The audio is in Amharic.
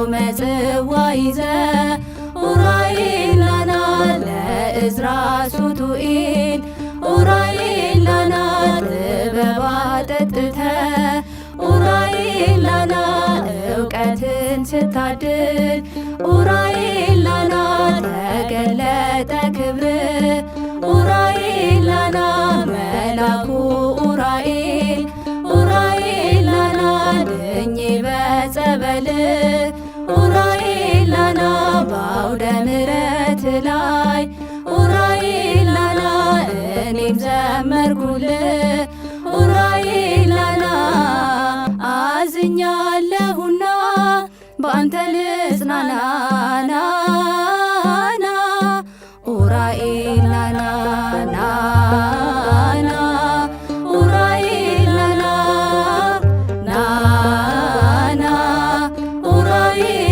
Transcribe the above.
ጾመ ጽዋ ይዘ ኡራኤል ናና ለእዝራ ሱቱኤል ኡራኤል ናና ጥበብ አጠጥተ ኡራኤል ናና እውቀትን ስታድል ኡራኤል ናና ተገለጠ ክብር ኡራኤል ናና መላኩ ኡራኤል ኡራኤል ናና ድኜ በጸበል ኡራኤል ናና በአውደ ምሕረት ላይ ኡራኤል ናና እኔም ዘመርኩል ኡራኤል ናና አዝኛለሁና በአንተ ልጽናና ናና ኡራኤል ናና ናና ኡራኤል ናና ናና ኡራኤል